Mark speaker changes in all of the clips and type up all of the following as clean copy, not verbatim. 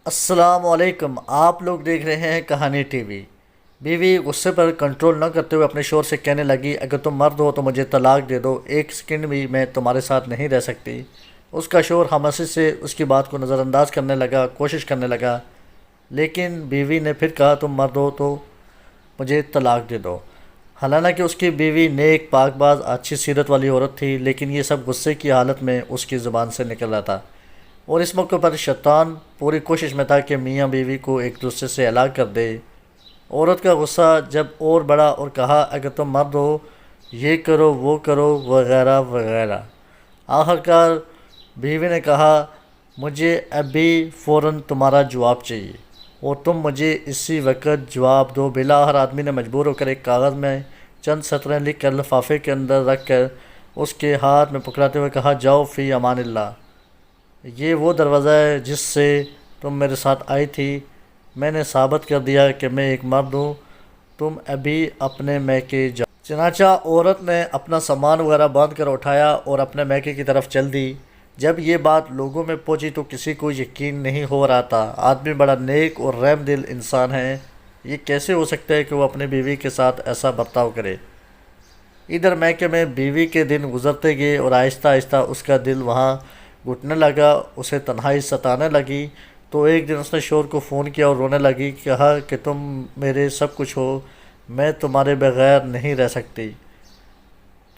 Speaker 1: السلام علیکم، آپ لوگ دیکھ رہے ہیں کہانی ٹی وی۔ بیوی غصے پر کنٹرول نہ کرتے ہوئے اپنے شوہر سے کہنے لگی، اگر تم مرد ہو تو مجھے طلاق دے دو، ایک سیکنڈ بھی میں تمہارے ساتھ نہیں رہ سکتی۔ اس کا شوہر خاموشی سے اس کی بات کو نظر انداز کرنے لگا، کوشش کرنے لگا، لیکن بیوی نے پھر کہا، تم مرد ہو تو مجھے طلاق دے دو۔ حالانکہ اس کی بیوی نیک، پاک باز، اچھی سیرت والی عورت تھی، لیکن یہ سب غصے کی حالت میں اس کی زبان سے نکل رہا تھا، اور اس موقع پر شیطان پوری کوشش میں تھا کہ میاں بیوی کو ایک دوسرے سے الگ کر دے۔ عورت کا غصہ جب اور بڑھا اور کہا، اگر تم مرد ہو یہ کرو، وہ کرو، وغیرہ وغیرہ۔ آخرکار بیوی نے کہا، مجھے ابھی فوراً تمہارا جواب چاہیے اور تم مجھے اسی وقت جواب دو۔ بالآخر آدمی نے مجبور ہو کر ایک کاغذ میں چند سطریں لکھ کر لفافے کے اندر رکھ کر اس کے ہاتھ میں پکڑاتے ہوئے کہا، جاؤ فی امان اللہ، یہ وہ دروازہ ہے جس سے تم میرے ساتھ آئی تھی، میں نے ثابت کر دیا کہ میں ایک مرد ہوں، تم ابھی اپنے میکے جاؤ۔ چنانچہ عورت نے اپنا سامان وغیرہ باندھ کر اٹھایا اور اپنے میکے کی طرف چل دی۔ جب یہ بات لوگوں میں پہنچی تو کسی کو یقین نہیں ہو رہا تھا، آدمی بڑا نیک اور رحم دل انسان ہے، یہ کیسے ہو سکتا ہے کہ وہ اپنی بیوی کے ساتھ ایسا برتاؤ کرے۔ ادھر میکے میں بیوی کے دن گزرتے گئے اور آہستہ آہستہ اس کا دل وہاں گھٹنے لگا، اسے تنہائی ستانے لگی۔ تو ایک دن اس نے شوہر کو فون کیا اور رونے لگی، کہا کہ تم میرے سب کچھ ہو، میں تمہارے بغیر نہیں رہ سکتی،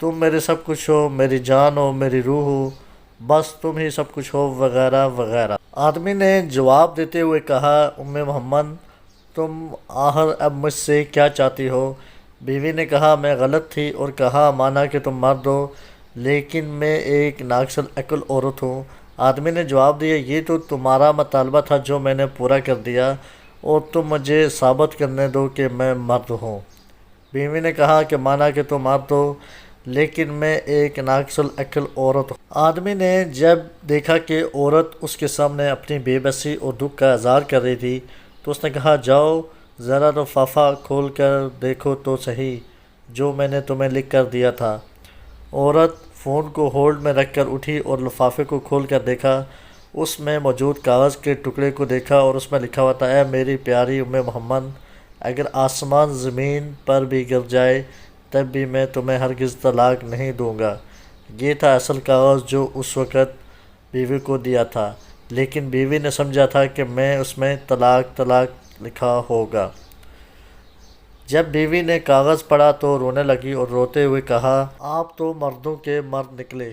Speaker 1: تم میرے سب کچھ ہو، میری جان ہو، میری روح ہو، بس تم ہی سب کچھ ہو، وغیرہ وغیرہ۔ آدمی نے جواب دیتے ہوئے کہا، ام محمد تم آخر اب مجھ سے کیا چاہتی ہو؟ بیوی نے کہا، میں غلط تھی اور کہا مانا کہ تم مرد ہو، لیکن میں ایک ناقص العقل عورت ہوں۔ آدمی نے جواب دیا، یہ تو تمہارا مطالبہ تھا جو میں نے پورا کر دیا، اور تم مجھے ثابت کرنے دو کہ میں مرد ہوں۔ بیوی نے کہا کہ مانا کہ تم مرد ہو، لیکن میں ایک ناقص العقل عورت ہوں۔ آدمی نے جب دیکھا کہ عورت اس کے سامنے اپنی بے بسی اور دکھ کا اظہار کر رہی تھی تو اس نے کہا، جاؤ ذرا لفافہ کھول کر دیکھو تو صحیح جو میں نے تمہیں لکھ کر دیا تھا۔ عورت فون کو ہولڈ میں رکھ کر اٹھی اور لفافے کو کھول کر دیکھا، اس میں موجود کاغذ کے ٹکڑے کو دیکھا اور اس میں لکھا ہوا تھا، اے میری پیاری ام محمد، اگر آسمان زمین پر بھی گر جائے تب بھی میں تمہیں ہرگز طلاق نہیں دوں گا۔ یہ تھا اصل کاغذ جو اس وقت بیوی کو دیا تھا، لیکن بیوی نے سمجھا تھا کہ میں اس میں طلاق طلاق لکھا ہوگا۔ جب بیوی نے کاغذ پڑھا تو رونے لگی اور روتے ہوئے کہا، آپ تو مردوں کے مرد نکلے۔